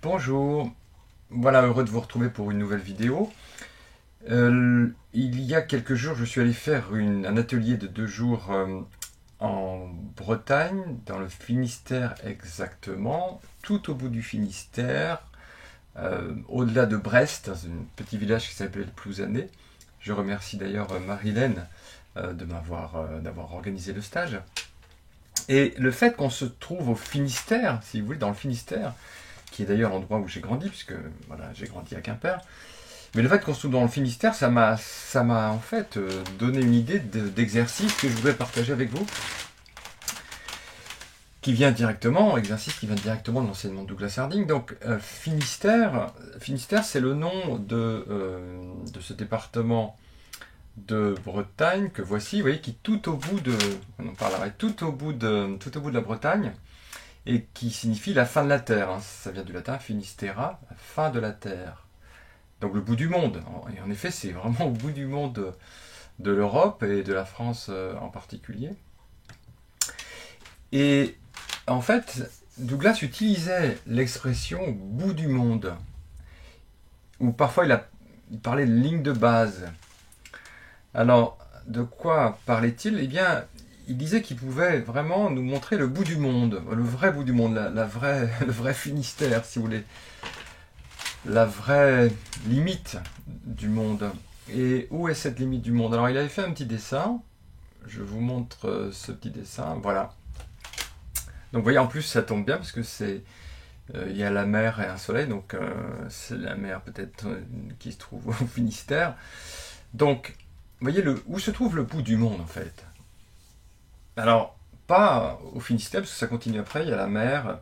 Bonjour, voilà, heureux de vous retrouver pour une nouvelle vidéo. Il y a quelques jours, je suis allé faire un atelier de 2 jours en Bretagne, dans le Finistère exactement, tout au bout du Finistère, au-delà de Brest, dans un petit village qui s'appelle Plouzané. Je remercie d'ailleurs Marilène d'avoir organisé le stage. Et le fait qu'on se trouve au Finistère, si vous voulez, dans le Finistère, qui est d'ailleurs l'endroit où j'ai grandi, puisque voilà, j'ai grandi à Quimper. Mais le fait qu'on se trouve dans le Finistère, ça m'a en fait donné une idée d'exercice que je voudrais partager avec vous, exercice qui vient directement de l'enseignement de Douglas Harding. Donc Finistère, c'est le nom de ce département de Bretagne que voici, vous voyez, qui tout au bout de, on en parlera, tout au bout de la Bretagne, et qui signifie la fin de la terre. Hein. Ça vient du latin Finistera, la fin de la terre. Donc le bout du monde. Et en effet, c'est vraiment au bout du monde de l'Europe et de la France en particulier. Et en fait, Douglas utilisait l'expression au bout du monde, ou parfois il parlait de ligne de base. Alors, de quoi parlait-il? Eh bien, il disait qu'il pouvait vraiment nous montrer le bout du monde, le vrai bout du monde, le vrai Finistère, si vous voulez, la vraie limite du monde. Et où est cette limite du monde? Alors, il avait fait un petit dessin. Je vous montre ce petit dessin. Voilà. Donc, vous voyez, en plus, ça tombe bien parce que il y a la mer et un soleil. Donc, c'est la mer peut-être qui se trouve au Finistère. Donc, vous voyez où se trouve le bout du monde, en fait. Alors, pas au Finistère, parce que ça continue après, il y a la mer,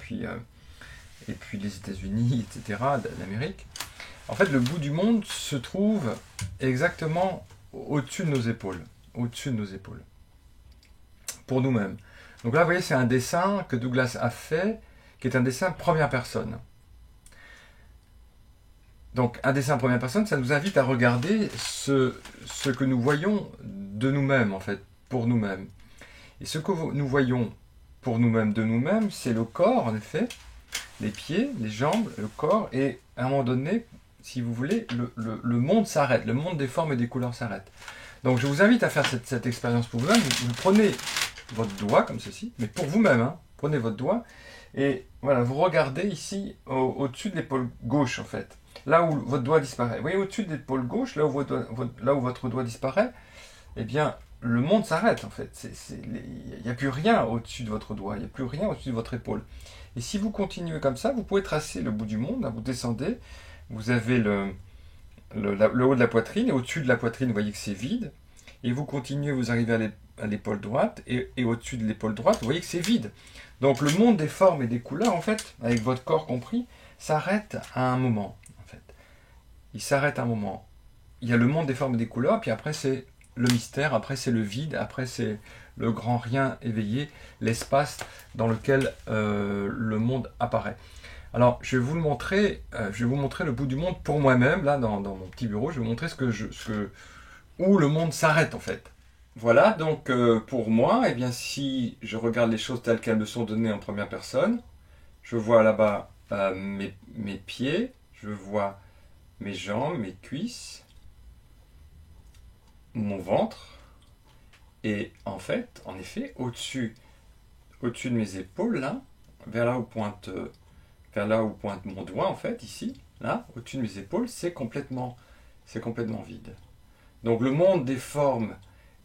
et puis les États-Unis, etc., l'Amérique. En fait, le bout du monde se trouve exactement au-dessus de nos épaules. Au-dessus de nos épaules. Pour nous-mêmes. Donc là, vous voyez, c'est un dessin que Douglas a fait, qui est un dessin première personne. Donc, un dessin première personne, ça nous invite à regarder ce que nous voyons de nous-mêmes, en fait, pour nous-mêmes. Et ce que nous voyons pour nous-mêmes de nous-mêmes, c'est le corps, en effet, les pieds, les jambes, le corps, et à un moment donné, si vous voulez, le monde s'arrête, le monde des formes et des couleurs s'arrête. Donc je vous invite à faire cette expérience pour vous-même. Vous prenez votre doigt, comme ceci, mais pour vous-même, hein, prenez votre doigt, et voilà, vous regardez ici, au-dessus de l'épaule gauche, en fait, là où votre doigt disparaît. Vous voyez, au-dessus de l'épaule gauche, là où votre doigt disparaît, eh bien, le monde s'arrête en fait. Il n'y a plus rien au-dessus de votre doigt, il n'y a plus rien au-dessus de votre épaule. Et si vous continuez comme ça, vous pouvez tracer le bout du monde, là, vous descendez, vous avez le haut de la poitrine, et au-dessus de la poitrine, vous voyez que c'est vide, et vous continuez, vous arrivez à l'épaule droite, et au-dessus de l'épaule droite, vous voyez que c'est vide. Donc le monde des formes et des couleurs, en fait, avec votre corps compris, s'arrête à un moment, en fait. Il s'arrête à un moment. Il y a le monde des formes et des couleurs, puis après c'est le mystère, après c'est le vide, après c'est le grand rien éveillé, l'espace dans lequel le monde apparaît. Alors je vais vous montrer le bout du monde pour moi-même, là dans mon petit bureau, je vais vous montrer où le monde s'arrête en fait. Voilà, donc pour moi, eh bien, si je regarde les choses telles qu'elles me sont données en première personne, je vois là-bas mes pieds, je vois mes jambes, mes cuisses, mon ventre, et en fait, en effet, au-dessus de mes épaules, là, vers là où pointe mon doigt, en fait, ici, là, au-dessus de mes épaules, c'est complètement vide. Donc le monde des formes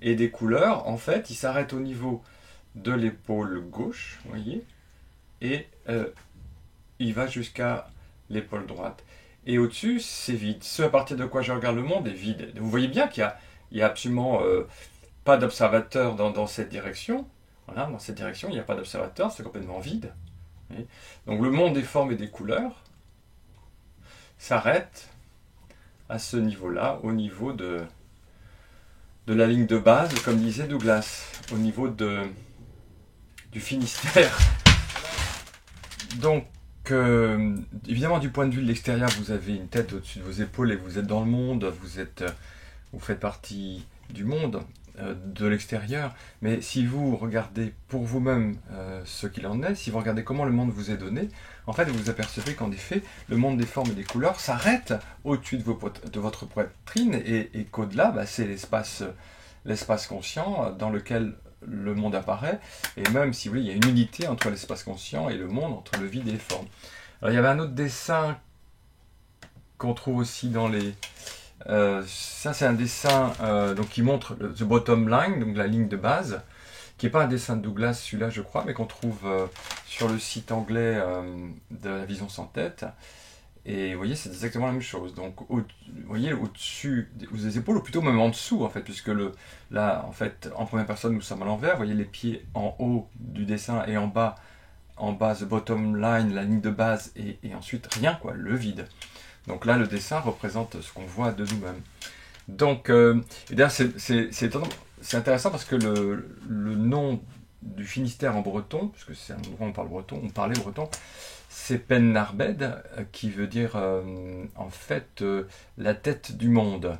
et des couleurs, en fait, il s'arrête au niveau de l'épaule gauche, vous voyez, et il va jusqu'à l'épaule droite. Et au-dessus, c'est vide. Ce à partir de quoi je regarde le monde est vide. Vous voyez bien qu'il y a absolument pas d'observateur dans cette direction. Voilà, dans cette direction, il n'y a pas d'observateur, c'est complètement vide. Oui. Donc le monde des formes et des couleurs s'arrête à ce niveau-là, au niveau de la ligne de base, comme disait Douglas, au niveau du Finistère. Donc, évidemment, du point de vue de l'extérieur, vous avez une tête au-dessus de vos épaules et vous êtes dans le monde, vous faites partie du monde. de l'extérieur, mais si vous regardez pour vous-même ce qu'il en est, si vous regardez comment le monde vous est donné, en fait vous vous apercevez qu'en effet le monde des formes et des couleurs s'arrête au-dessus de votre poitrine et qu'au-delà c'est l'espace conscient dans lequel le monde apparaît, et même si vous voulez, il y a une unité entre l'espace conscient et le monde, entre le vide et les formes. Alors il y avait un autre dessin qu'on trouve aussi dans les... ça c'est un dessin donc, qui montre the bottom line, donc la ligne de base, qui n'est pas un dessin de Douglas celui-là je crois, mais qu'on trouve sur le site anglais de la vision sans tête. Et vous voyez, c'est exactement la même chose. Donc, vous voyez, au-dessus des épaules, ou plutôt même en dessous, en fait, puisque là, en fait, en première personne, nous sommes à l'envers. Vous voyez les pieds en haut du dessin et en bas, the bottom line, la ligne de base, et ensuite rien, quoi, le vide. Donc là, le dessin représente ce qu'on voit de nous-mêmes. Donc, et d'ailleurs, c'est intéressant parce que le nom du Finistère en breton, puisque c'est un endroit où on parle breton, on parlait breton, c'est Pennarbed, qui veut dire en fait la tête du monde.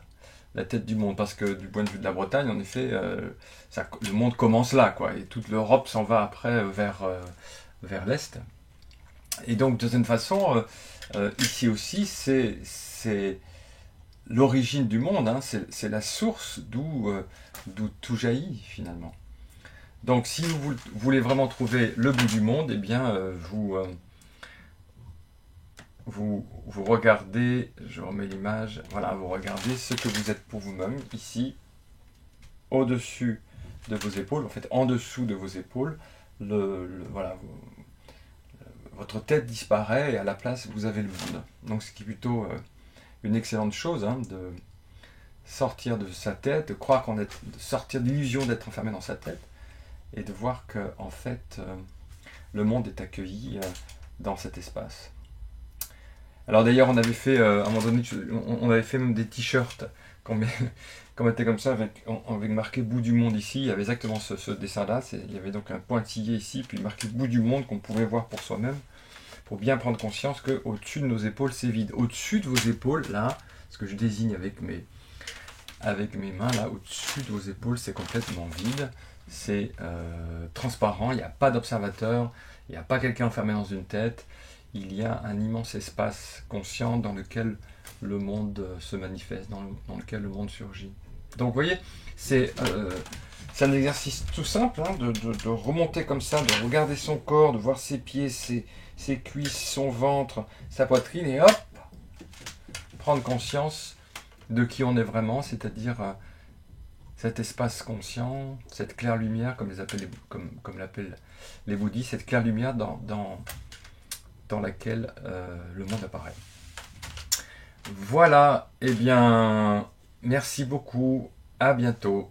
La tête du monde, parce que du point de vue de la Bretagne, en effet, le monde commence là, quoi, et toute l'Europe s'en va après vers l'Est. Et donc, de certaine façon, ici aussi, c'est l'origine du monde, hein, c'est la source d'où tout jaillit, finalement. Donc, si vous voulez vraiment trouver le bout du monde, eh bien, vous regardez, je remets l'image, voilà, vous regardez ce que vous êtes pour vous-même, ici, au-dessus de vos épaules, en fait, en dessous de vos épaules, voilà, votre tête disparaît et à la place, vous avez le monde. Donc, ce qui est plutôt une excellente chose, hein, de sortir de sa tête, de croire de sortir de l'illusion d'être enfermé dans sa tête, et de voir que, en fait, le monde est accueilli dans cet espace. Alors d'ailleurs, on avait fait, à un moment donné, on avait fait même des t-shirts qu'on mettait comme ça, avec marqué bout du monde ici. Il y avait exactement ce dessin-là. Il y avait donc un pointillé ici, puis marqué bout du monde qu'on pouvait voir pour soi-même, pour bien prendre conscience qu'au-dessus de nos épaules, c'est vide. Au-dessus de vos épaules, là, ce que je désigne avec mes mains, là, au-dessus de vos épaules, c'est complètement vide. C'est transparent, il n'y a pas d'observateur, il n'y a pas quelqu'un enfermé dans une tête. Il y a un immense espace conscient dans lequel le monde se manifeste, dans lequel le monde surgit. Donc vous voyez, c'est un exercice tout simple, hein, de remonter comme ça, de regarder son corps, de voir ses pieds, ses cuisses, son ventre, sa poitrine, et hop, prendre conscience de qui on est vraiment, c'est-à-dire cet espace conscient, cette claire lumière, comme l'appellent les bouddhistes, cette claire lumière dans laquelle le monde apparaît. Voilà, eh bien, merci beaucoup, à bientôt.